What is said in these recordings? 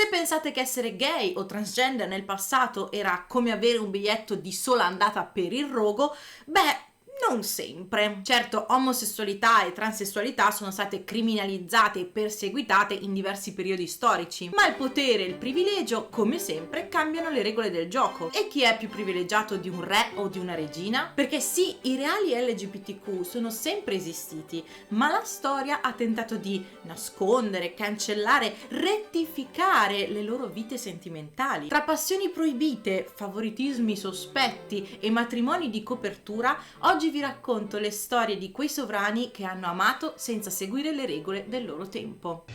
Se pensate che essere gay o transgender nel passato era come avere un biglietto di sola andata per il rogo, beh, non sempre. Certo, omosessualità e transessualità sono state criminalizzate e perseguitate in diversi periodi storici, ma il potere e il privilegio, come sempre, cambiano le regole del gioco. E chi è più privilegiato di un re o di una regina? Perché sì, i reali LGBTQ sono sempre esistiti, ma la storia ha tentato di nascondere, cancellare, rettificare le loro vite sentimentali. Tra passioni proibite, favoritismi sospetti e matrimoni di copertura, oggi vi racconto le storie di quei sovrani che hanno amato senza seguire le regole del loro tempo.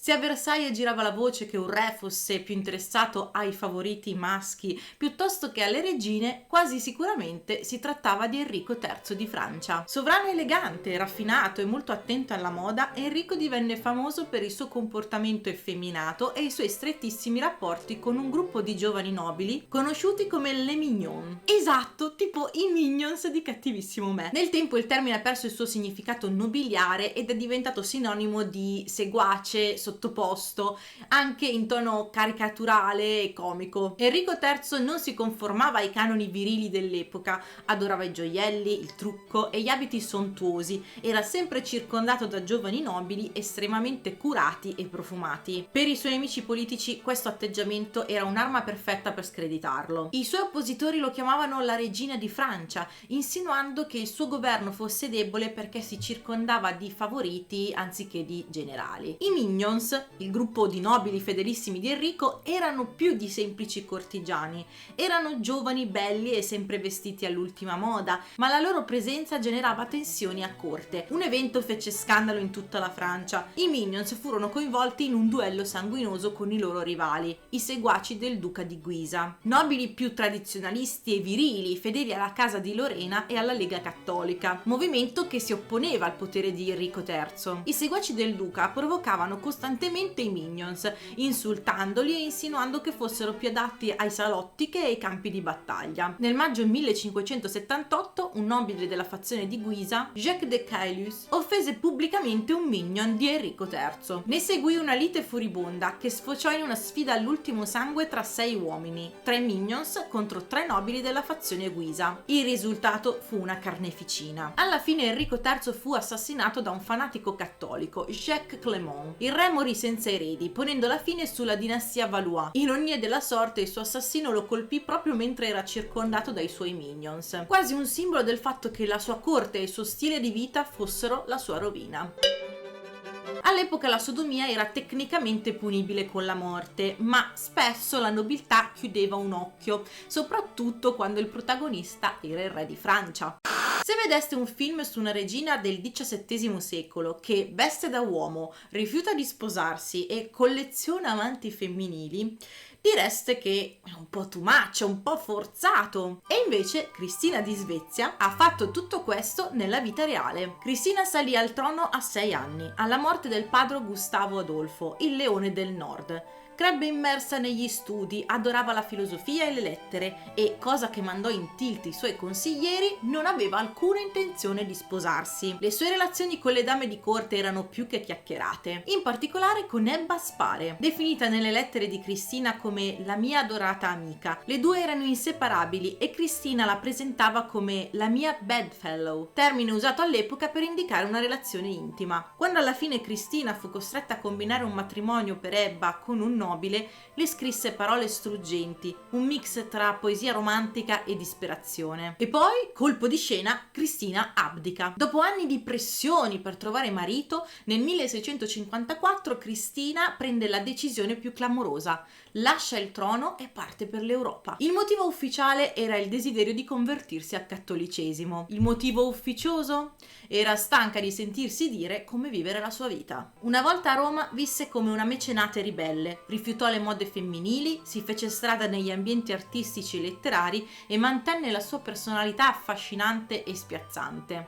Se a Versailles girava la voce che un re fosse più interessato ai favoriti maschi piuttosto che alle regine, quasi sicuramente si trattava di Enrico III di Francia. Sovrano elegante, raffinato e molto attento alla moda, Enrico divenne famoso per il suo comportamento effeminato e i suoi strettissimi rapporti con un gruppo di giovani nobili conosciuti come les mignons. Esatto, tipo i Minions di Cattivissimo Me. Nel tempo il termine ha perso il suo significato nobiliare ed è diventato sinonimo di seguace, sottoposto, anche in tono caricaturale e comico. Enrico III non si conformava ai canoni virili dell'epoca, adorava i gioielli, il trucco e gli abiti sontuosi, era sempre circondato da giovani nobili estremamente curati e profumati. Per i suoi nemici politici questo atteggiamento era un'arma perfetta per screditarlo. I suoi oppositori lo chiamavano la regina di Francia, insinuando che il suo governo fosse debole perché si circondava di favoriti anziché di generali. I Minions, il gruppo di nobili fedelissimi di Enrico, erano più di semplici cortigiani, erano giovani, belli e sempre vestiti all'ultima moda, ma la loro presenza generava tensioni a corte. Un evento fece scandalo in tutta la Francia. I Minions furono coinvolti in un duello sanguinoso con i loro rivali, i seguaci del duca di Guisa, nobili più tradizionalisti e virili, fedeli alla casa di Lorena e alla Lega Cattolica, movimento che si opponeva al potere di Enrico III. I seguaci del duca provocavano costantemente i Minions, insultandoli e insinuando che fossero più adatti ai salotti che ai campi di battaglia. Nel maggio 1578 un nobile della fazione di Guisa, Jacques de Caylus, offese pubblicamente un Minion di Enrico III. Ne seguì una lite furibonda che sfociò in una sfida all'ultimo sangue tra 6 uomini, 3 Minions contro 3 nobili della fazione Guisa. Il risultato fu una carneficina. Alla fine Enrico III fu assassinato da un fanatico cattolico, Jacques Clément. Il re morì senza eredi, ponendo la fine sulla dinastia Valois. Ironia della sorte, il suo assassino lo colpì proprio mentre era circondato dai suoi Minions, quasi un simbolo del fatto che la sua corte e il suo stile di vita fossero la sua rovina. All'epoca la sodomia era tecnicamente punibile con la morte, ma spesso la nobiltà chiudeva un occhio, soprattutto quando il protagonista era il re di Francia. Se vedeste un film su una regina del XVII secolo che veste da uomo, rifiuta di sposarsi e colleziona amanti femminili, direste che è un po' too much, un po' forzato. E invece Cristina di Svezia ha fatto tutto questo nella vita reale. Cristina salì al trono a 6 anni, alla morte del padre Gustavo Adolfo, il leone del nord. Crebbe immersa negli studi, adorava la filosofia e le lettere e, cosa che mandò in tilt i suoi consiglieri, non aveva alcuna intenzione di sposarsi. Le sue relazioni con le dame di corte erano più che chiacchierate, in particolare con Ebba Spare, definita nelle lettere di Cristina come la mia adorata amica. Le due erano inseparabili e Cristina la presentava come la mia bedfellow, termine usato all'epoca per indicare una relazione intima. Quando alla fine Cristina fu costretta a combinare un matrimonio per Ebba con un nobile, le scrisse parole struggenti, un mix tra poesia romantica e disperazione. E poi, colpo di scena, Cristina abdica. Dopo anni di pressioni per trovare marito, nel 1654 Cristina prende la decisione più clamorosa: lascia il trono e parte per l'Europa. Il motivo ufficiale era il desiderio di convertirsi al cattolicesimo. Il motivo ufficioso? Era stanca di sentirsi dire come vivere la sua vita. Una volta a Roma visse come una mecenate ribelle, rifiutò le mode femminili, si fece strada negli ambienti artistici e letterari e mantenne la sua personalità affascinante e spiazzante.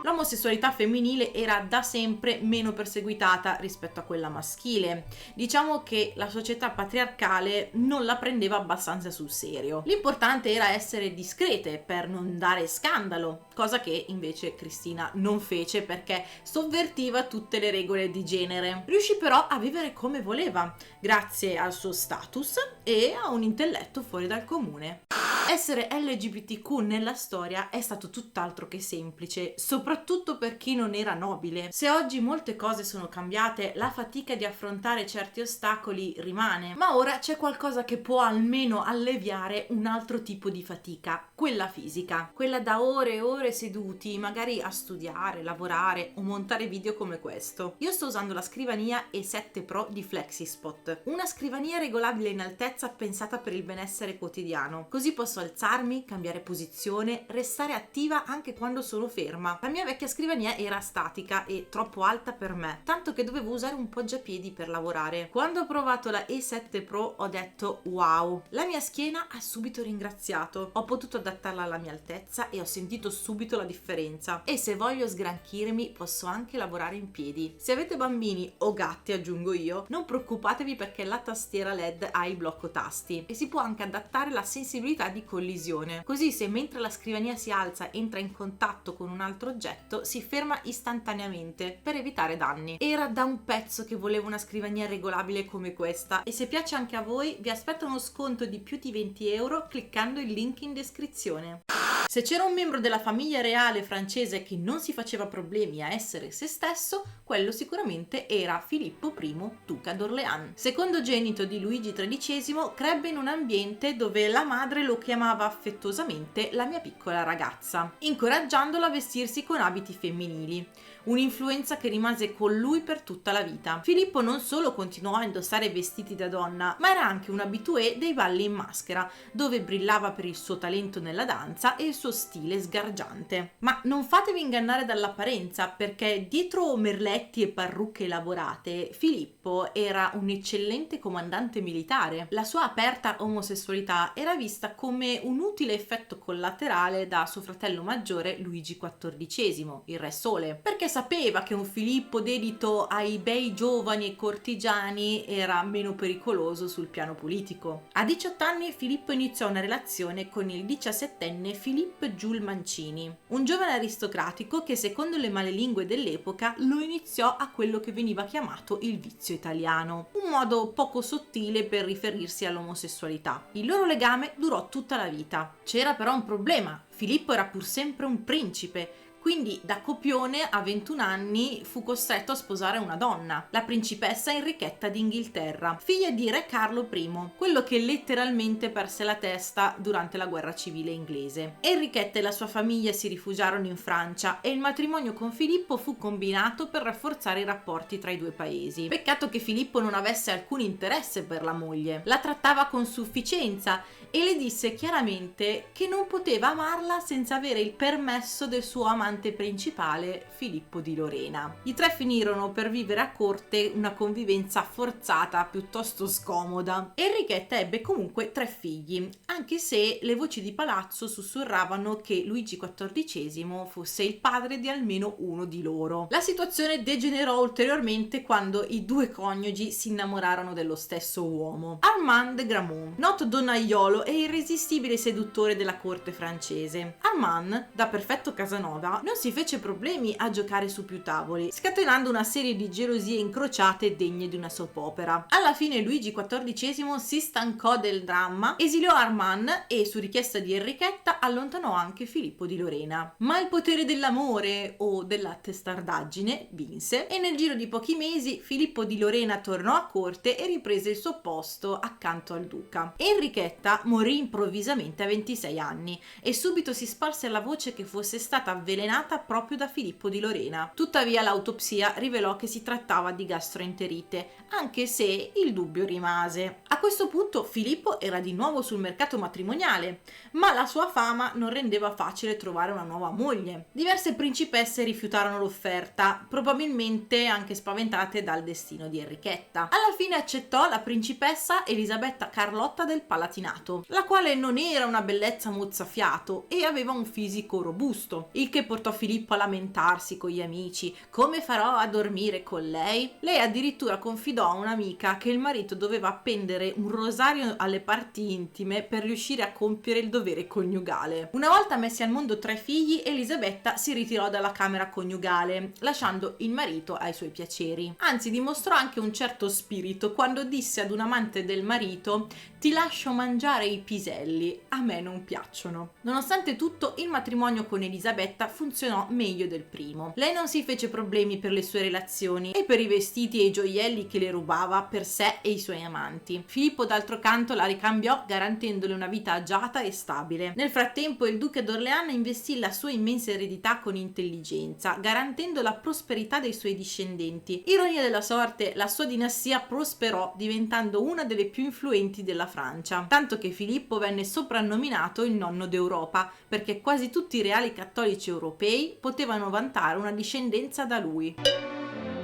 l'omosessualità femminile era da sempre meno perseguitata rispetto a quella maschile. Diciamo che la società patriarcale non la prendeva abbastanza sul serio. L'importante era essere discrete per non dare scandalo, cosa che invece Cristina non fece perché sovvertiva tutte le regole di genere. Riuscì però a vivere come voleva, grazie al suo status e a un intelletto fuori dal comune. Essere LGBTQ nella storia è stato tutt'altro che semplice, soprattutto per chi non era nobile. Se oggi molte cose sono cambiate, la fatica di affrontare certi ostacoli rimane, ma ora c'è qualcosa che può almeno alleviare un altro tipo di fatica, quella fisica, quella da ore e ore seduti, magari a studiare, lavorare o montare video come questo. Io sto usando la scrivania E7 Pro di Flexispot, una scrivania regolabile in altezza pensata per il benessere quotidiano, così posso alzarmi, cambiare posizione, restare attiva anche quando sono ferma. La mia vecchia scrivania era statica e troppo alta per me, tanto che dovevo usare un poggiapiedi per lavorare. Quando ho provato la E7 Pro ho detto wow, la mia schiena ha subito ringraziato. Ho potuto adattarla alla mia altezza e ho sentito subito la differenza. E se voglio sgranchirmi posso anche lavorare in piedi. Se avete bambini o gatti, aggiungo io, non preoccupatevi perché la tastiera LED ha il blocco tasti e si può anche adattare la sensibilità di collisione, così se mentre la scrivania si alza entra in contatto con un altro oggetto si ferma istantaneamente per evitare danni. Era da un pezzo che volevo una scrivania regolabile come questa e se piace anche a voi vi aspetto uno sconto di più di 20 euro cliccando il link in descrizione. Se c'era un membro della famiglia reale francese che non si faceva problemi a essere se stesso, quello sicuramente era Filippo I, duca d'Orléans. Secondogenito di Luigi XIII, crebbe in un ambiente dove la madre lo chiamava affettuosamente la mia piccola ragazza, incoraggiandolo a vestirsi con abiti femminili. Un'influenza che rimase con lui per tutta la vita. Filippo non solo continuò a indossare vestiti da donna, ma era anche un habitué dei balli in maschera, dove brillava per il suo talento nella danza e il suo stile sgargiante. Ma non fatevi ingannare dall'apparenza, perché dietro merletti e parrucche elaborate, Filippo era un eccellente comandante militare. La sua aperta omosessualità era vista come un utile effetto collaterale da suo fratello maggiore Luigi XIV, il Re Sole, perché sapeva che un Filippo dedito ai bei giovani e cortigiani era meno pericoloso sul piano politico. A 18 anni Filippo iniziò una relazione con il 17enne Philippe Jules Mancini, un giovane aristocratico che secondo le malelingue dell'epoca lo iniziò a quello che veniva chiamato il vizio italiano, un modo poco sottile per riferirsi all'omosessualità. Il loro legame durò tutta la vita. C'era però un problema: Filippo era pur sempre un principe, quindi da copione a 21 anni fu costretto a sposare una donna, la principessa Enrichetta d'Inghilterra, figlia di re Carlo I, quello che letteralmente perse la testa durante la guerra civile inglese. Enrichetta e la sua famiglia si rifugiarono in Francia e il matrimonio con Filippo fu combinato per rafforzare i rapporti tra i due paesi. Peccato che Filippo non avesse alcun interesse per la moglie, la trattava con sufficienza e le disse chiaramente che non poteva amarla senza avere il permesso del suo amante principale Filippo di Lorena. I tre finirono per vivere a corte una convivenza forzata piuttosto scomoda. Enrichetta ebbe comunque 3 figli, anche se le voci di palazzo sussurravano che Luigi XIV fosse il padre di almeno uno di loro. La situazione degenerò ulteriormente quando i due coniugi si innamorarono dello stesso uomo, Armand de Gramont, noto donnaiolo e irresistibile seduttore della corte francese. Armand, da perfetto Casanova, non si fece problemi a giocare su più tavoli, scatenando una serie di gelosie incrociate degne di una soap opera. Alla fine Luigi XIV si stancò del dramma, esiliò Armand e, su richiesta di Enrichetta, allontanò anche Filippo di Lorena. Ma il potere dell'amore o della testardaggine vinse e nel giro di pochi mesi Filippo di Lorena tornò a corte e riprese il suo posto accanto al duca. Enrichetta morì improvvisamente a 26 anni e subito si sparse la voce che fosse stata avvelenata proprio da Filippo di Lorena. Tuttavia l'autopsia rivelò che si trattava di gastroenterite, anche se il dubbio rimase. A questo punto Filippo era di nuovo sul mercato matrimoniale, ma la sua fama non rendeva facile trovare una nuova moglie. Diverse principesse rifiutarono l'offerta, probabilmente anche spaventate dal destino di Enrichetta. Alla fine accettò la principessa Elisabetta Carlotta del Palatinato, sposato, la quale non era una bellezza mozzafiato e aveva un fisico robusto, il che portò Filippo a lamentarsi con gli amici: come farò a dormire con lei? Lei addirittura confidò a un'amica che il marito doveva appendere un rosario alle parti intime per riuscire a compiere il dovere coniugale. Una volta messi al mondo 3 figli, Elisabetta si ritirò dalla camera coniugale, lasciando il marito ai suoi piaceri. Anzi, dimostrò anche un certo spirito quando disse ad un amante del marito: ti lascio mangiare i piselli, a me non piacciono. Nonostante tutto, il matrimonio con Elisabetta funzionò meglio del primo. Lei non si fece problemi per le sue relazioni e per i vestiti e i gioielli che le rubava per sé e i suoi amanti. Filippo, d'altro canto, la ricambiò garantendole una vita agiata e stabile. Nel frattempo, il duca d'Orléans investì la sua immensa eredità con intelligenza, garantendo la prosperità dei suoi discendenti. Ironia della sorte, la sua dinastia prosperò, diventando una delle più influenti della Francia, tanto che Filippo venne soprannominato il nonno d'Europa, perché quasi tutti i reali cattolici europei potevano vantare una discendenza da lui.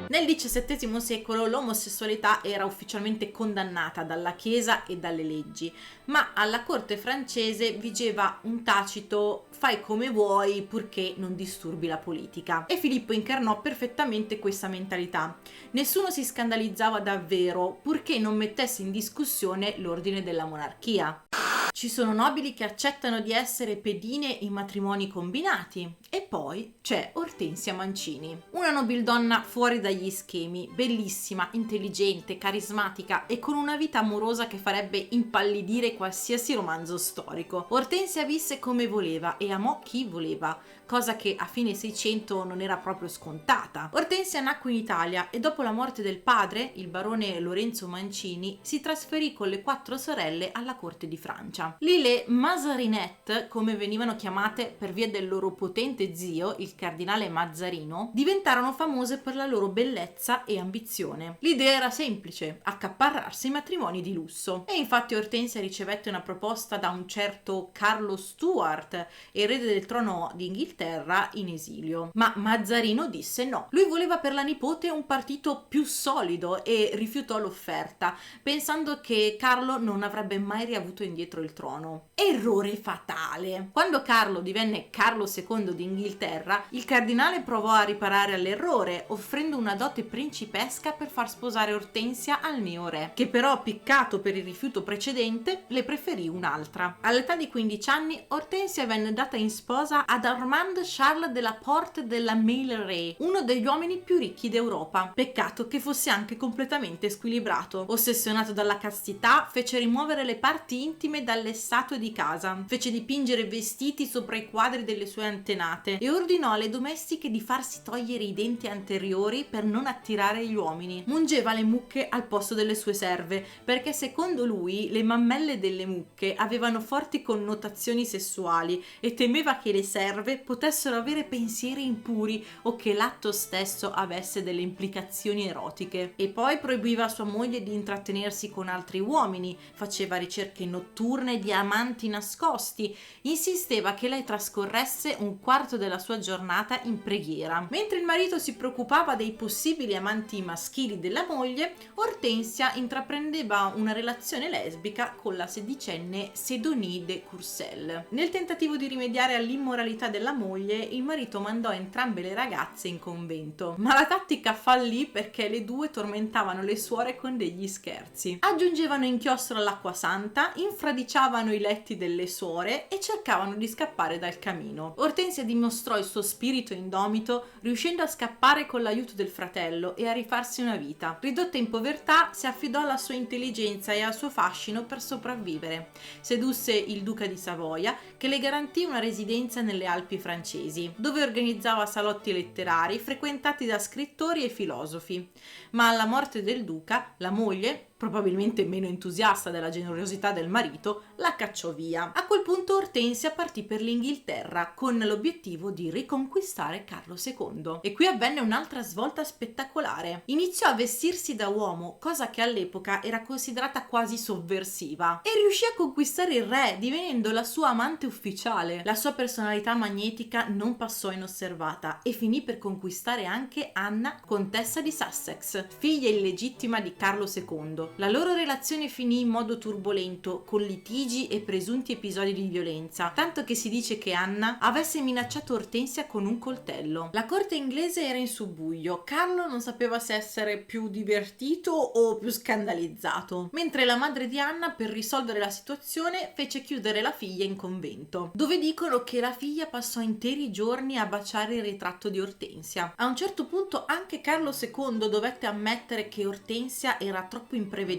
Nel XVII secolo l'omosessualità era ufficialmente condannata dalla Chiesa e dalle leggi, ma alla corte francese vigeva un tacito fai come vuoi purché non disturbi la politica, e Filippo incarnò perfettamente questa mentalità. Nessuno si scandalizzava davvero purché non mettesse in discussione l'ordine della monarchia. Ci sono nobili che accettano di essere pedine in matrimoni combinati. E poi c'è Ortensia Mancini, una nobildonna fuori dagli schemi, bellissima, intelligente, carismatica e con una vita amorosa che farebbe impallidire qualsiasi romanzo storico. Ortensia visse come voleva e amò chi voleva, cosa che a fine 600 non era proprio scontata. Ortensia nacque in Italia e dopo la morte del padre, il barone Lorenzo Mancini, si trasferì con le 4 sorelle alla corte di Francia. Lì le Mazarinette, come venivano chiamate per via del loro potente zio, il cardinale Mazzarino, diventarono famose per la loro bellezza e ambizione. L'idea era semplice: accaparrarsi matrimoni di lusso. E infatti Ortensia ricevette una proposta da un certo Carlo Stuart, erede del trono d'Inghilterra in esilio. Ma Mazzarino disse no. Lui voleva per la nipote un partito più solido e rifiutò l'offerta, pensando che Carlo non avrebbe mai riavuto indietro il trono. Errore fatale! Quando Carlo divenne Carlo II d'Inghilterra, il cardinale provò a riparare all'errore, offrendo una dote principesca per far sposare Ortensia al neo-re, che però, piccato per il rifiuto precedente, le preferì un'altra. All'età di 15 anni, Ortensia venne data in sposa ad Armand Charles de la Porte de la Meilleraye, uno degli uomini più ricchi d'Europa. Peccato che fosse anche completamente squilibrato. Ossessionato dalla castità, fece rimuovere le parti intime dalle statue di casa, fece dipingere vestiti sopra i quadri delle sue antenate e ordinò alle domestiche di farsi togliere i denti anteriori per non attirare gli uomini. Mungeva le mucche al posto delle sue serve, perché secondo lui le mammelle delle mucche avevano forti connotazioni sessuali e temeva che le serve potessero avere pensieri impuri o che l'atto stesso avesse delle implicazioni erotiche. E poi proibiva a sua moglie di intrattenersi con altri uomini, faceva ricerche notturne di amanti nascosti, insisteva che lei trascorresse un quarto della sua giornata in preghiera. Mentre il marito si preoccupava dei possibili amanti maschili della moglie, Ortensia intraprendeva una relazione lesbica con la sedicenne Sidonie de Courcelles. Nel tentativo di rimediare all'immoralità della moglie, il marito mandò entrambe le ragazze in convento, ma la tattica fallì perché le due tormentavano le suore con degli scherzi. Aggiungevano inchiostro all'acqua santa, infradiciavano i letti delle suore e cercavano di scappare dal camino. Ortensia dimostrò il suo spirito indomito, riuscendo a scappare con l'aiuto del fratello e a rifarsi una vita. Ridotta in povertà, si affidò alla sua intelligenza e al suo fascino per sopravvivere. Sedusse il duca di Savoia, che le garantì una residenza nelle Alpi francesi, dove organizzava salotti letterari frequentati da scrittori e filosofi. Ma alla morte del duca, la moglie, probabilmente meno entusiasta della generosità del marito, la cacciò via. A quel punto Ortensia partì per l'Inghilterra con l'obiettivo di riconquistare Carlo II. E qui avvenne un'altra svolta spettacolare. Iniziò a vestirsi da uomo, cosa che all'epoca era considerata quasi sovversiva, e riuscì a conquistare il re, divenendo la sua amante ufficiale. La sua personalità magnetica non passò inosservata e finì per conquistare anche Anna, contessa di Sussex, figlia illegittima di Carlo II, La loro relazione finì in modo turbolento, con litigi e presunti episodi di violenza, tanto che si dice che Anna avesse minacciato Ortensia con un coltello. La corte inglese era in subbuglio, Carlo non sapeva se essere più divertito o più scandalizzato, mentre la madre di Anna, per risolvere la situazione, fece chiudere la figlia in convento, dove dicono che la figlia passò interi giorni a baciare il ritratto di Ortensia. A un certo punto anche Carlo II dovette ammettere che Ortensia era troppo imprevedibile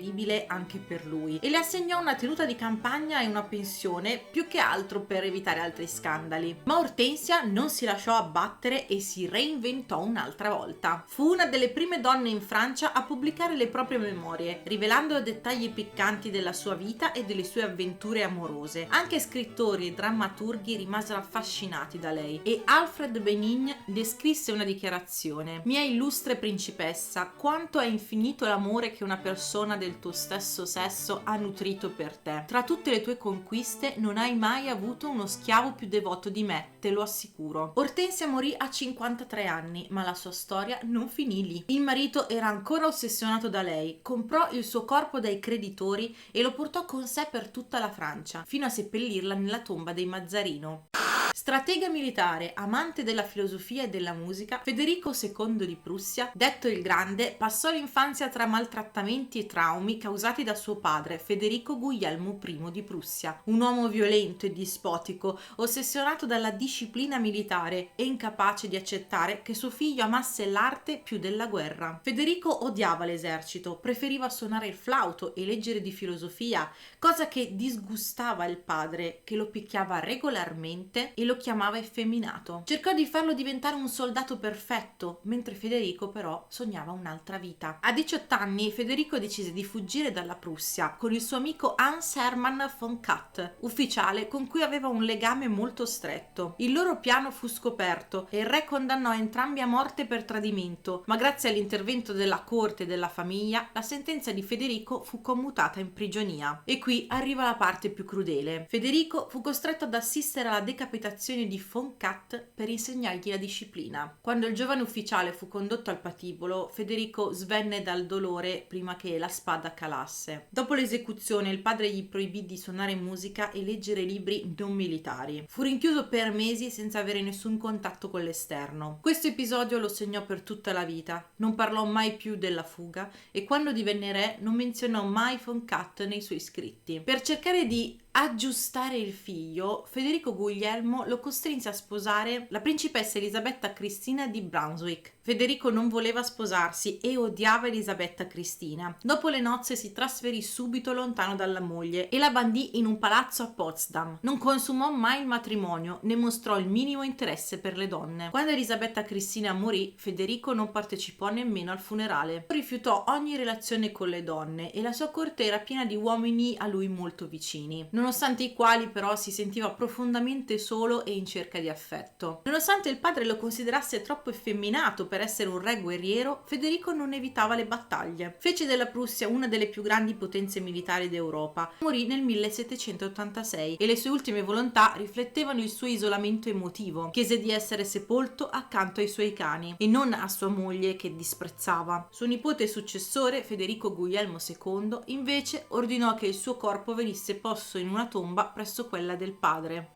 anche per lui e le assegnò una tenuta di campagna e una pensione, più che altro per evitare altri scandali. Ma Ortensia non si lasciò abbattere e si reinventò un'altra volta. Fu una delle prime donne in Francia a pubblicare le proprie memorie, rivelando dettagli piccanti della sua vita e delle sue avventure amorose. Anche scrittori e drammaturghi rimasero affascinati da lei e Alfred Benigne descrisse una dichiarazione: "Mia illustre principessa, quanto è infinito l'amore che una persona del tuo stesso sesso ha nutrito per te. Tra tutte le tue conquiste non hai mai avuto uno schiavo più devoto di me, te lo assicuro." Ortensia morì a 53 anni, ma la sua storia non finì lì. Il marito era ancora ossessionato da lei, comprò il suo corpo dai creditori e lo portò con sé per tutta la Francia, fino a seppellirla nella tomba dei Mazzarino. Stratega militare, amante della filosofia e della musica, Federico II di Prussia, detto il Grande, passò l'infanzia tra maltrattamenti e traumi causati da suo padre, Federico Guglielmo I di Prussia, un uomo violento e dispotico, ossessionato dalla disciplina militare e incapace di accettare che suo figlio amasse l'arte più della guerra. Federico odiava l'esercito, preferiva suonare il flauto e leggere di filosofia, cosa che disgustava il padre, che lo picchiava regolarmente e lo chiamava effeminato. Cercò di farlo diventare un soldato perfetto, mentre Federico però sognava un'altra vita. A 18 anni Federico decise di fuggire dalla Prussia con il suo amico Hans Hermann von Katt, ufficiale con cui aveva un legame molto stretto. Il loro piano fu scoperto e il re condannò entrambi a morte per tradimento, ma grazie all'intervento della corte e della famiglia la sentenza di Federico fu commutata in prigionia. E qui arriva la parte più crudele. Federico fu costretto ad assistere alla decapitazione di von Katt per insegnargli la disciplina. Quando il giovane ufficiale fu condotto al patibolo, Federico svenne dal dolore prima che la spada calasse. Dopo l'esecuzione, il padre gli proibì di suonare musica e leggere libri non militari. Fu rinchiuso per mesi senza avere nessun contatto con l'esterno. Questo episodio lo segnò per tutta la vita. Non parlò mai più della fuga e quando divenne re non menzionò mai von Katt nei suoi scritti. Per cercare di aggiustare il figlio, Federico Guglielmo lo costrinse a sposare la principessa Elisabetta Cristina di Brunswick. Federico non voleva sposarsi e odiava Elisabetta Cristina. Dopo le nozze si trasferì subito lontano dalla moglie e la bandì in un palazzo a Potsdam. Non consumò mai il matrimonio, né mostrò il minimo interesse per le donne. Quando Elisabetta Cristina morì, Federico non partecipò nemmeno al funerale. Rifiutò ogni relazione con le donne e la sua corte era piena di uomini a lui molto vicini, nonostante i quali però si sentiva profondamente solo e in cerca di affetto. Nonostante il padre lo considerasse troppo effeminato per essere un re guerriero, Federico non evitava le battaglie. Fece della Prussia una delle più grandi potenze militari d'Europa. Morì nel 1786 e le sue ultime volontà riflettevano il suo isolamento emotivo. Chiese di essere sepolto accanto ai suoi cani e non a sua moglie che disprezzava. Suo nipote e successore, Federico Guglielmo II, invece ordinò che il suo corpo venisse posto in una tomba presso quella del padre.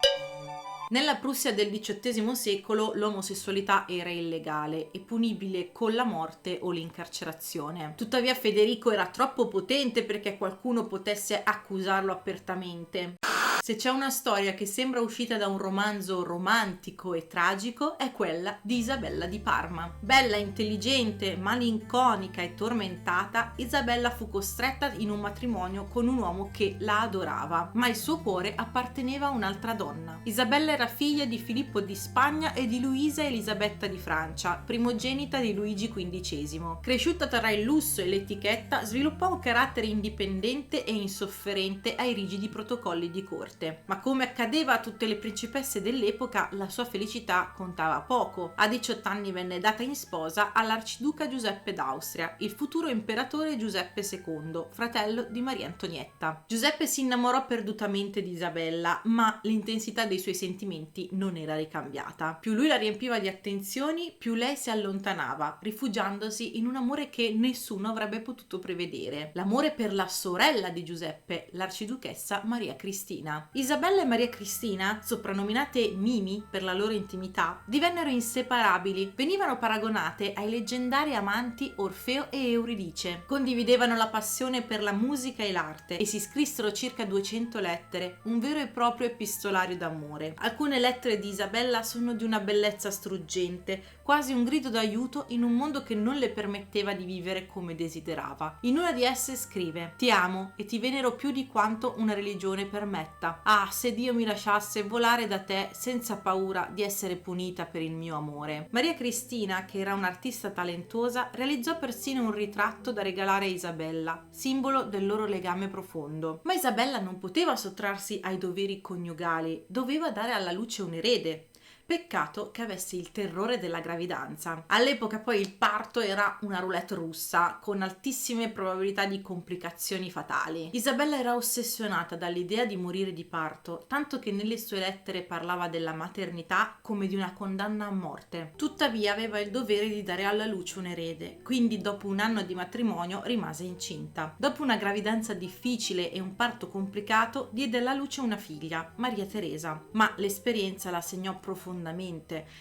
Nella Prussia del XVIII secolo l'omosessualità era illegale e punibile con la morte o l'incarcerazione. Tuttavia Federico era troppo potente perché qualcuno potesse accusarlo apertamente. Se c'è una storia che sembra uscita da un romanzo romantico e tragico, è quella di Isabella di Parma. Bella, intelligente, malinconica e tormentata, Isabella fu costretta in un matrimonio con un uomo che la adorava, ma il suo cuore apparteneva a un'altra donna. Isabella era figlia di Filippo di Spagna e di Luisa Elisabetta di Francia, primogenita di Luigi XV. Cresciuta tra il lusso e l'etichetta, sviluppò un carattere indipendente e insofferente ai rigidi protocolli di corte. corte, ma come accadeva a tutte le principesse dell'epoca, la sua felicità contava poco. A 18 anni venne data in sposa all'arciduca Giuseppe d'Austria, il futuro imperatore Giuseppe II, fratello di Maria Antonietta. Giuseppe si innamorò perdutamente di Isabella, ma l'intensità dei suoi sentimenti non era ricambiata. Più lui la riempiva di attenzioni, più lei si allontanava, rifugiandosi in un amore che nessuno avrebbe potuto prevedere. L'amore per la sorella di Giuseppe, l'arciduchessa Maria Cristina. Isabella e Maria Cristina, soprannominate Mimi per la loro intimità, divennero inseparabili. Venivano paragonate ai leggendari amanti Orfeo e Euridice. Condividevano la passione per la musica e l'arte e si scrissero circa 200 lettere, un vero e proprio epistolario d'amore. Alcune lettere di Isabella sono di una bellezza struggente, quasi un grido d'aiuto in un mondo che non le permetteva di vivere come desiderava. In una di esse scrive: "Ti amo e ti venero più di quanto una religione permetta. Ah, se Dio mi lasciasse volare da te senza paura di essere punita per il mio amore." Maria Cristina, che era un'artista talentuosa, realizzò persino un ritratto da regalare a Isabella, simbolo del loro legame profondo. Ma Isabella non poteva sottrarsi ai doveri coniugali, doveva dare alla luce un erede. Peccato che avesse il terrore della gravidanza. All'epoca poi il parto era una roulette russa, con altissime probabilità di complicazioni fatali. Isabella era ossessionata dall'idea di morire di parto, tanto che nelle sue lettere parlava della maternità come di una condanna a morte. Tuttavia aveva il dovere di dare alla luce un erede, quindi dopo un anno di matrimonio rimase incinta. Dopo una gravidanza difficile e un parto complicato, diede alla luce una figlia, Maria Teresa, ma l'esperienza la segnò profondamente,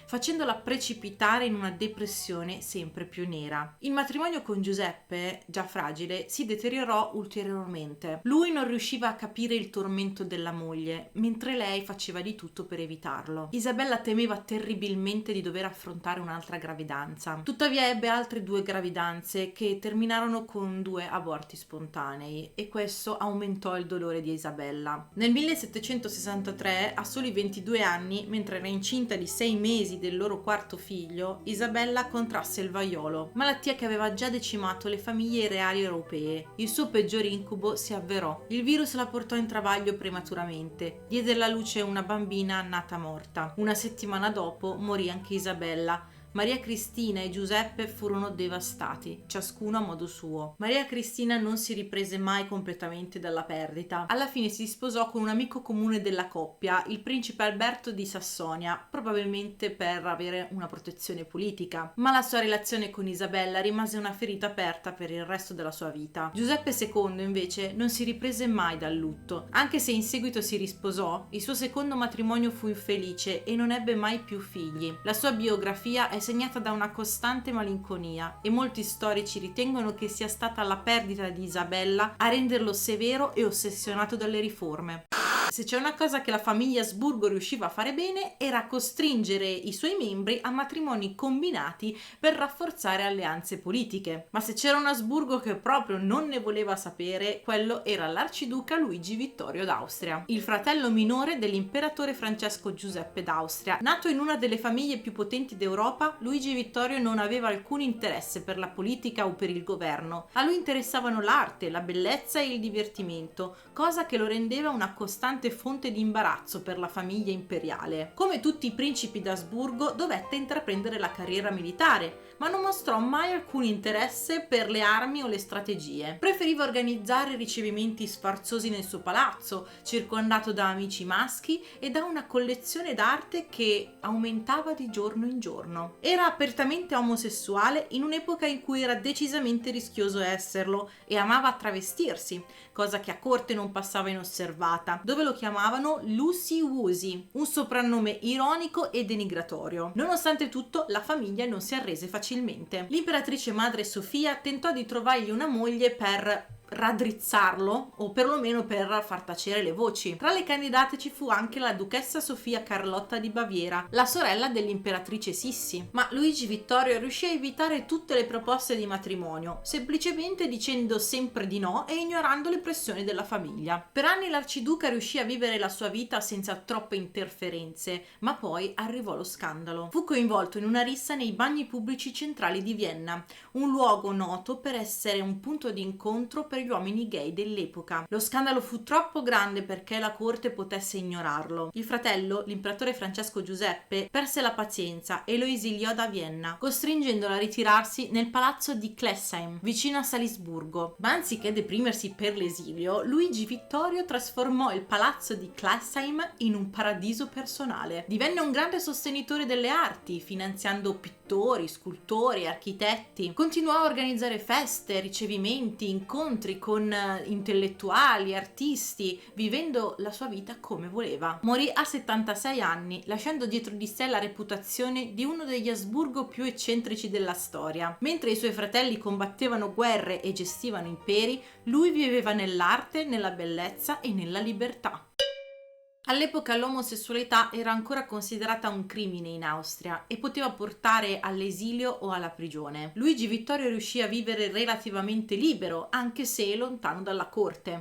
facendola precipitare in una depressione sempre più nera. Il matrimonio con Giuseppe, già fragile, si deteriorò ulteriormente. Lui non riusciva a capire il tormento della moglie, mentre lei faceva di tutto per evitarlo. Isabella temeva terribilmente di dover affrontare un'altra gravidanza. Tuttavia ebbe altre 2 gravidanze che terminarono con 2 aborti spontanei, e questo aumentò il dolore di Isabella. Nel 1763, a soli 22 anni, mentre era incinta di 6 mesi del loro quarto figlio, Isabella contrasse il vaiolo, malattia che aveva già decimato le famiglie reali europee. Il suo peggior incubo si avverò. Il virus la portò in travaglio prematuramente. Diede alla luce una bambina nata morta. Una settimana dopo morì anche Isabella. Maria Cristina e Giuseppe furono devastati, ciascuno a modo suo. Maria Cristina non si riprese mai completamente dalla perdita. Alla fine si sposò con un amico comune della coppia, il principe Alberto di Sassonia, probabilmente per avere una protezione politica. Ma la sua relazione con Isabella rimase una ferita aperta per il resto della sua vita. Giuseppe II, invece, non si riprese mai dal lutto. Anche se in seguito si risposò, il suo secondo matrimonio fu infelice e non ebbe mai più figli. La sua biografia è segnata da una costante malinconia e molti storici ritengono che sia stata la perdita di Isabella a renderlo severo e ossessionato dalle riforme. Se c'è una cosa che la famiglia Asburgo riusciva a fare bene, era costringere i suoi membri a matrimoni combinati per rafforzare alleanze politiche. Ma se c'era un Asburgo che proprio non ne voleva sapere, quello era l'arciduca Luigi Vittorio d'Austria, il fratello minore dell'imperatore Francesco Giuseppe d'Austria. Nato in una delle famiglie più potenti d'Europa, Luigi Vittorio non aveva alcun interesse per la politica o per il governo. A lui interessavano l'arte, la bellezza e il divertimento, cosa che lo rendeva una costante fonte di imbarazzo per la famiglia imperiale. Come tutti i principi d'Asburgo, dovette intraprendere la carriera militare, ma non mostrò mai alcun interesse per le armi o le strategie. Preferiva organizzare ricevimenti sfarzosi nel suo palazzo, circondato da amici maschi e da una collezione d'arte che aumentava di giorno in giorno. Era apertamente omosessuale in un'epoca in cui era decisamente rischioso esserlo, e amava travestirsi, cosa che a corte non passava inosservata, dove lo chiamavano Lucy Wusi, un soprannome ironico e denigratorio. Nonostante tutto, la famiglia non si arrese facilmente. L'imperatrice madre Sofia tentò di trovargli una moglie per raddrizzarlo, o perlomeno per far tacere le voci. Tra le candidate ci fu anche la duchessa Sofia Carlotta di Baviera, la sorella dell'imperatrice Sissi, ma Luigi Vittorio riuscì a evitare tutte le proposte di matrimonio, semplicemente dicendo sempre di no e ignorando le pressioni della famiglia. Per anni l'arciduca riuscì a vivere la sua vita senza troppe interferenze, ma poi arrivò lo scandalo. Fu coinvolto in una rissa nei bagni pubblici centrali di Vienna, un luogo noto per essere un punto di incontro per per gli uomini gay dell'epoca. Lo scandalo fu troppo grande perché la corte potesse ignorarlo. Il fratello, l'imperatore Francesco Giuseppe, perse la pazienza e lo esiliò da Vienna, costringendolo a ritirarsi nel palazzo di Klessheim, vicino a Salisburgo. Ma anziché deprimersi per l'esilio, Luigi Vittorio trasformò il palazzo di Klessheim in un paradiso personale. Divenne un grande sostenitore delle arti, finanziando pittori, scultori, architetti. Continuò a organizzare feste, ricevimenti, incontri con intellettuali, artisti, vivendo la sua vita come voleva. Morì a 76 anni, lasciando dietro di sé la reputazione di uno degli Asburgo più eccentrici della storia. Mentre i suoi fratelli combattevano guerre e gestivano imperi, lui viveva nell'arte, nella bellezza e nella libertà. All'epoca l'omosessualità era ancora considerata un crimine in Austria e poteva portare all'esilio o alla prigione. Luigi Vittorio riuscì a vivere relativamente libero, anche se lontano dalla corte.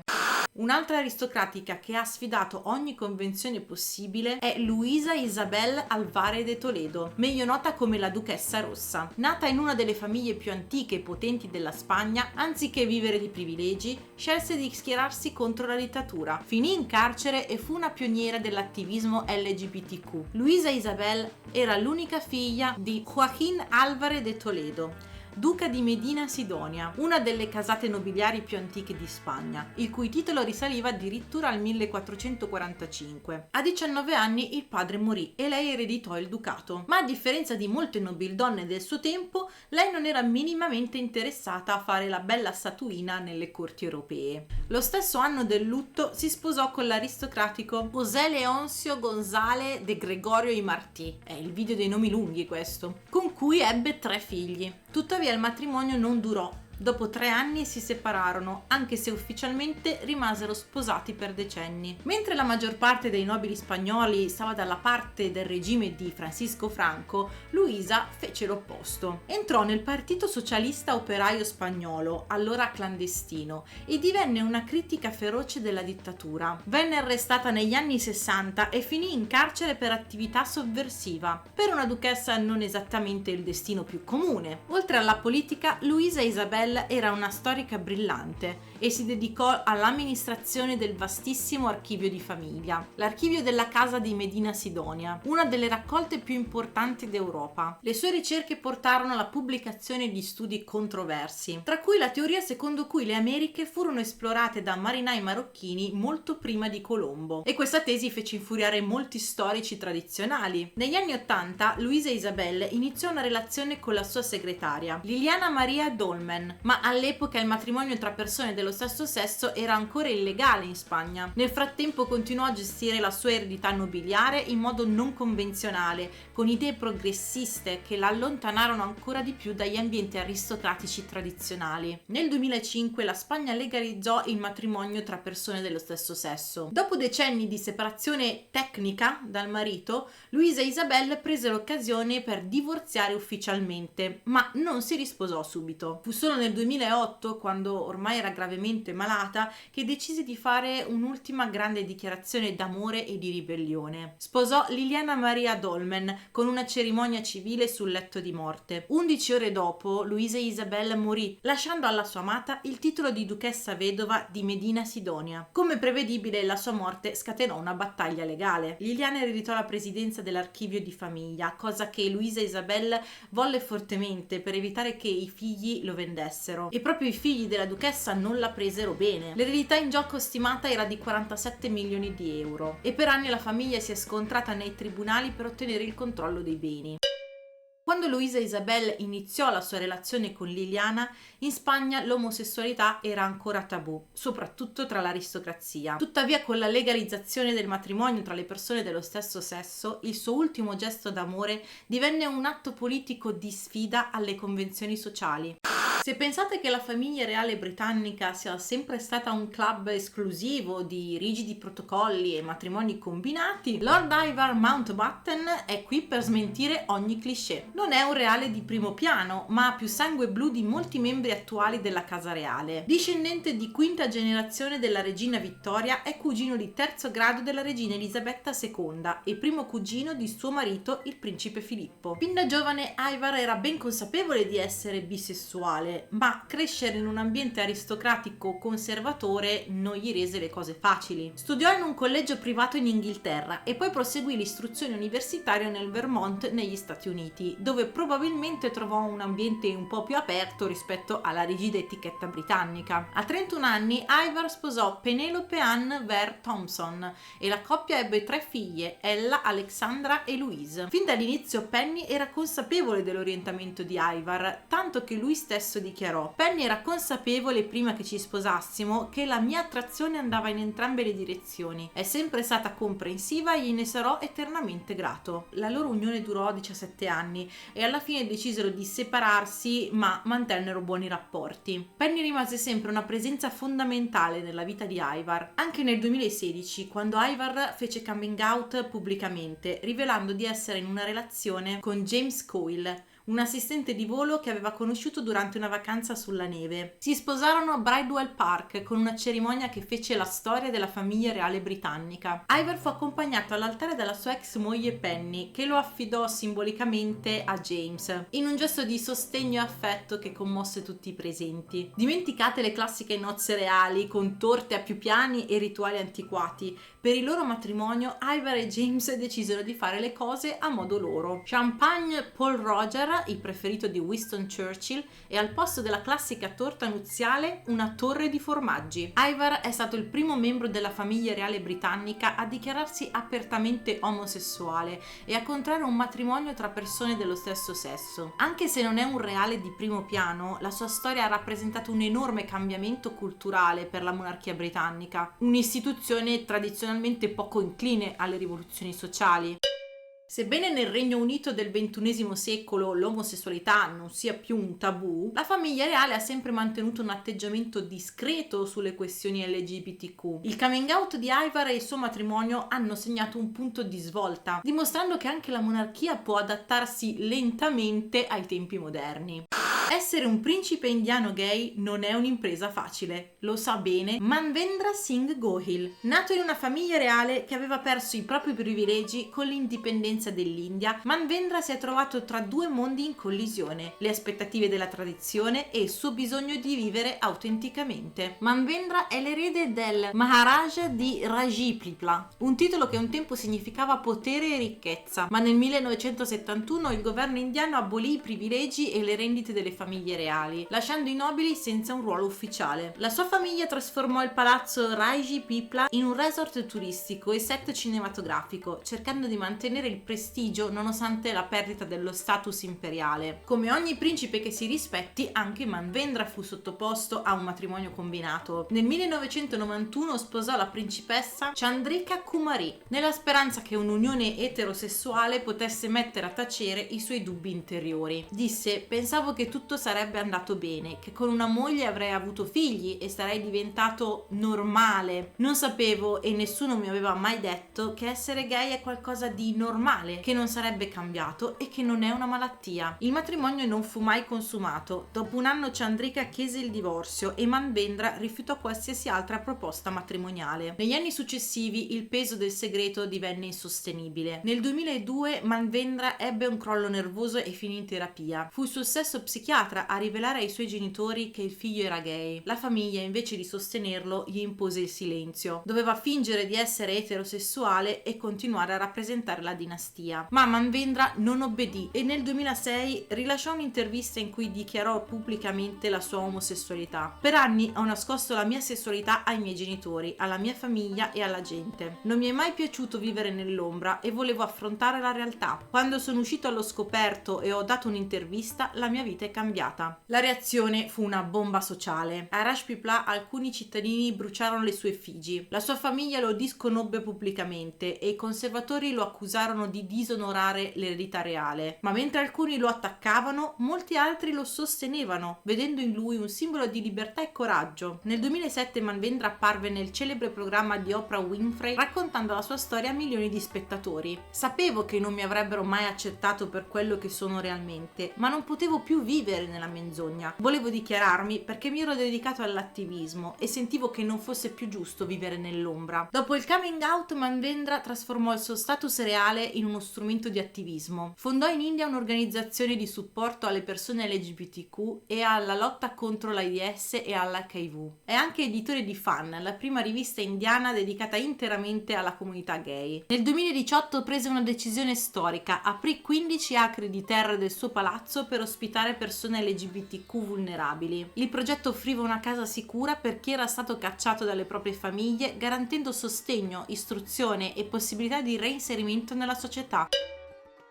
Un'altra aristocratica che ha sfidato ogni convenzione possibile è Luisa Isabel Alvarez de Toledo, meglio nota come la Duchessa Rossa. Nata in una delle famiglie più antiche e potenti della Spagna, anziché vivere di privilegi, scelse di schierarsi contro la dittatura. Finì in carcere e fu una pioniera dell'attivismo LGBTQ. Luisa Isabel era l'unica figlia di Joaquín Álvarez de Toledo, duca di Medina Sidonia, una delle casate nobiliari più antiche di Spagna, il cui titolo risaliva addirittura al 1445. A 19 anni il padre morì e lei ereditò il ducato, ma a differenza di molte nobildonne del suo tempo, lei non era minimamente interessata a fare la bella statuina nelle corti europee. Lo stesso anno del lutto si sposò con l'aristocratico José Leoncio González de Gregorio y Martí, è il video dei nomi lunghi questo, con cui ebbe 3 figli. Tuttavia il matrimonio non durò. Dopo 3 anni si separarono, anche se ufficialmente rimasero sposati per decenni. Mentre la maggior parte dei nobili spagnoli stava dalla parte del regime di Francisco Franco, Luisa fece l'opposto. Entrò nel Partito Socialista Operaio Spagnolo, allora clandestino, e divenne una critica feroce della dittatura. Venne arrestata negli anni 60 e finì in carcere per attività sovversiva. Per una duchessa non esattamente il destino più comune. Oltre alla politica, Luisa Isabel era una storica brillante e si dedicò all'amministrazione del vastissimo archivio di famiglia, l'archivio della casa di Medina Sidonia, una delle raccolte più importanti d'Europa. Le sue ricerche portarono alla pubblicazione di studi controversi, tra cui la teoria secondo cui le Americhe furono esplorate da marinai marocchini molto prima di Colombo, e questa tesi fece infuriare molti storici tradizionali. Negli anni 80 Luisa Isabel iniziò una relazione con la sua segretaria, Liliana Maria Dolmen, ma all'epoca il matrimonio tra persone dello stesso sesso era ancora illegale in Spagna. Nel frattempo continuò a gestire la sua eredità nobiliare in modo non convenzionale, con idee progressiste che la allontanarono ancora di più dagli ambienti aristocratici tradizionali. Nel 2005 la Spagna legalizzò il matrimonio tra persone dello stesso sesso. Dopo decenni di separazione tecnica dal marito, Luisa e Isabel prese l'occasione per divorziare ufficialmente, ma non si risposò subito. Fu solo nel 2008, quando ormai era gravemente malata, che decise di fare un'ultima grande dichiarazione d'amore e di ribellione. Sposò Liliana Maria Dolmen con una cerimonia civile sul letto di morte. 11 ore dopo, Luisa Isabel morì, lasciando alla sua amata il titolo di duchessa vedova di Medina Sidonia. Come prevedibile, la sua morte scatenò una battaglia legale. Liliana ereditò la presidenza dell'archivio di famiglia, cosa che Luisa Isabel volle fortemente per evitare che i figli lo vendessero. E proprio i figli della duchessa non la presero bene. L'eredità in gioco stimata era di 47 milioni di euro e per anni la famiglia si è scontrata nei tribunali per ottenere il controllo dei beni. Quando Luisa Isabel iniziò la sua relazione con Liliana, in Spagna l'omosessualità era ancora tabù, soprattutto tra l'aristocrazia. Tuttavia, con la legalizzazione del matrimonio tra le persone dello stesso sesso, il suo ultimo gesto d'amore divenne un atto politico di sfida alle convenzioni sociali. Se pensate che la famiglia reale britannica sia sempre stata un club esclusivo di rigidi protocolli e matrimoni combinati, Lord Ivar Mountbatten è qui per smentire ogni cliché. Non è un reale di primo piano, ma ha più sangue blu di molti membri attuali della casa reale. Discendente di quinta generazione della regina Vittoria, è cugino di terzo grado della regina Elisabetta II e primo cugino di suo marito, il principe Filippo. Fin da giovane Ivar era ben consapevole di essere bisessuale, sociale, ma crescere in un ambiente aristocratico conservatore non gli rese le cose facili. Studiò in un collegio privato in Inghilterra e poi proseguì l'istruzione universitaria nel Vermont negli Stati Uniti, dove probabilmente trovò un ambiente un po' più aperto rispetto alla rigida etichetta britannica. A 31 anni Ivar sposò Penelope Ann Vere Thompson e la coppia ebbe 3 figlie, Ella, Alexandra e Louise. Fin dall'inizio Penny era consapevole dell'orientamento di Ivar, tanto che lui stesso dichiarò: Penny era consapevole prima che ci sposassimo che la mia attrazione andava in entrambe le direzioni. È sempre stata comprensiva e gliene sarò eternamente grato. La loro unione durò 17 anni e alla fine decisero di separarsi, ma mantennero buoni rapporti. Penny rimase sempre una presenza fondamentale nella vita di Ivar, anche nel 2016, quando Ivar fece coming out pubblicamente, rivelando di essere in una relazione con James Coyle, un assistente di volo che aveva conosciuto durante una vacanza sulla neve. Si sposarono a Bridewell Park con una cerimonia che fece la storia della famiglia reale britannica. Ivar fu accompagnato all'altare dalla sua ex moglie Penny, che lo affidò simbolicamente a James, in un gesto di sostegno e affetto che commosse tutti i presenti. Dimenticate le classiche nozze reali con torte a più piani e rituali antiquati. Per il loro matrimonio Ivar e James decisero di fare le cose a modo loro. Champagne Paul Roger, il preferito di Winston Churchill, e al posto della classica torta nuziale una torre di formaggi. Ivar è stato il primo membro della famiglia reale britannica a dichiararsi apertamente omosessuale e a contrarre un matrimonio tra persone dello stesso sesso. Anche se non è un reale di primo piano, la sua storia ha rappresentato un enorme cambiamento culturale per la monarchia britannica, un'istituzione tradizionalmente poco incline alle rivoluzioni sociali. Sebbene nel Regno Unito del XXI secolo l'omosessualità non sia più un tabù, la famiglia reale ha sempre mantenuto un atteggiamento discreto sulle questioni LGBTQ. Il coming out di Ivar e il suo matrimonio hanno segnato un punto di svolta, dimostrando che anche la monarchia può adattarsi lentamente ai tempi moderni. Essere un principe indiano gay non è un'impresa facile, lo sa bene Manvendra Singh Gohil. Nato in una famiglia reale che aveva perso i propri privilegi con l'indipendenza dell'India, Manvendra si è trovato tra due mondi in collisione: le aspettative della tradizione e il suo bisogno di vivere autenticamente. Manvendra è l'erede del Maharaja di Rajapipla, un titolo che un tempo significava potere e ricchezza, ma nel 1971 il governo indiano abolì i privilegi e le rendite delle famiglie reali, lasciando i nobili senza un ruolo ufficiale. La sua famiglia trasformò il palazzo Rajapipla in un resort turistico e set cinematografico, cercando di mantenere il prestigio nonostante la perdita dello status imperiale. Come ogni principe che si rispetti, anche Manvendra fu sottoposto a un matrimonio combinato. Nel 1991 sposò la principessa Chandrika Kumari, nella speranza che un'unione eterosessuale potesse mettere a tacere i suoi dubbi interiori. Disse: pensavo che tutto sarebbe andato bene, che con una moglie avrei avuto figli e sarei diventato normale. Non sapevo, e nessuno mi aveva mai detto, che essere gay è qualcosa di normale, che non sarebbe cambiato e che non è una malattia. Il matrimonio non fu mai consumato. Dopo un anno Chandrika chiese il divorzio e Manvendra rifiutò qualsiasi altra proposta matrimoniale. Negli anni successivi il peso del segreto divenne insostenibile. Nel 2002 Manvendra ebbe un crollo nervoso e finì in terapia. Fu il suo stesso psichiatra a rivelare ai suoi genitori che il figlio era gay. La famiglia, invece di sostenerlo, gli impose il silenzio. Doveva fingere di essere eterosessuale e continuare a rappresentare la dinastia. Ma Manvendra non obbedì e nel 2006 rilasciò un'intervista in cui dichiarò pubblicamente la sua omosessualità. Per anni ho nascosto la mia sessualità ai miei genitori, alla mia famiglia e alla gente. Non mi è mai piaciuto vivere nell'ombra e volevo affrontare la realtà. Quando sono uscito allo scoperto e ho dato un'intervista, la mia vita è cambiata. La reazione fu una bomba sociale. A Rajapipla alcuni cittadini bruciarono le sue effigi. La sua famiglia lo disconobbe pubblicamente e i conservatori lo accusarono di disonorare l'eredità reale. Ma mentre alcuni lo attaccavano, molti altri lo sostenevano, vedendo in lui un simbolo di libertà e coraggio. Nel 2007 Manvendra apparve nel celebre programma di Oprah Winfrey raccontando la sua storia a milioni di spettatori. Sapevo che non mi avrebbero mai accettato per quello che sono realmente, ma non potevo più vivere credere nella menzogna. Volevo dichiararmi perché mi ero dedicato all'attivismo e sentivo che non fosse più giusto vivere nell'ombra. Dopo il coming out, Manvendra trasformò il suo status reale in uno strumento di attivismo. Fondò in India un'organizzazione di supporto alle persone LGBTQ e alla lotta contro l'AIDS e all'HIV. È anche editore di Fun, la prima rivista indiana dedicata interamente alla comunità gay. Nel 2018 prese una decisione storica, aprì 15 acri di terra del suo palazzo per ospitare persone LGBTQ vulnerabili. Il progetto offriva una casa sicura per chi era stato cacciato dalle proprie famiglie, garantendo sostegno, istruzione e possibilità di reinserimento nella società.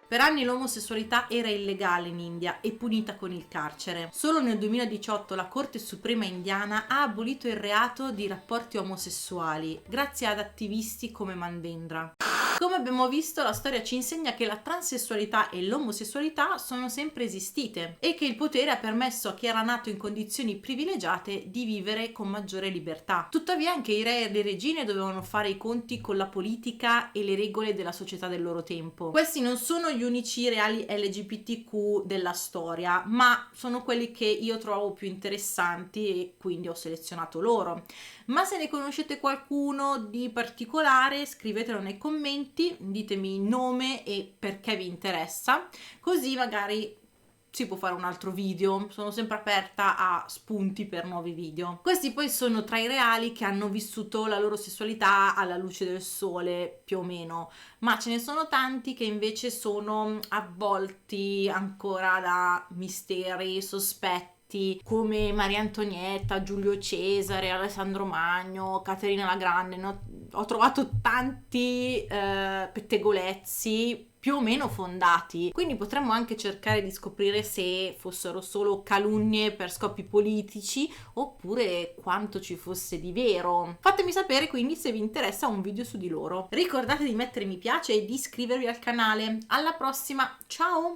Per anni l'omosessualità era illegale in India e punita con il carcere. Solo nel 2018 la Corte Suprema indiana ha abolito il reato di rapporti omosessuali, grazie ad attivisti come Manvendra. Come abbiamo visto, la storia ci insegna che la transessualità e l'omosessualità sono sempre esistite e che il potere ha permesso a chi era nato in condizioni privilegiate di vivere con maggiore libertà. Tuttavia anche i re e le regine dovevano fare i conti con la politica e le regole della società del loro tempo. Questi non sono gli unici reali LGBTQ della storia, ma sono quelli che io trovo più interessanti e quindi ho selezionato loro. Ma se ne conoscete qualcuno di particolare, scrivetelo nei commenti, ditemi il nome e perché vi interessa, così magari si può fare un altro video. Sono sempre aperta a spunti per nuovi video. Questi poi sono tra i reali che hanno vissuto la loro sessualità alla luce del sole, più o meno, ma ce ne sono tanti che invece sono avvolti ancora da misteri, sospetti, come Maria Antonietta, Giulio Cesare, Alessandro Magno, Caterina la Grande. Ho trovato tanti pettegolezzi più o meno fondati, quindi potremmo anche cercare di scoprire se fossero solo calunnie per scopi politici oppure quanto ci fosse di vero. Fatemi sapere quindi se vi interessa un video su di loro. Ricordate di mettere mi piace e di iscrivervi al canale. Alla prossima, ciao!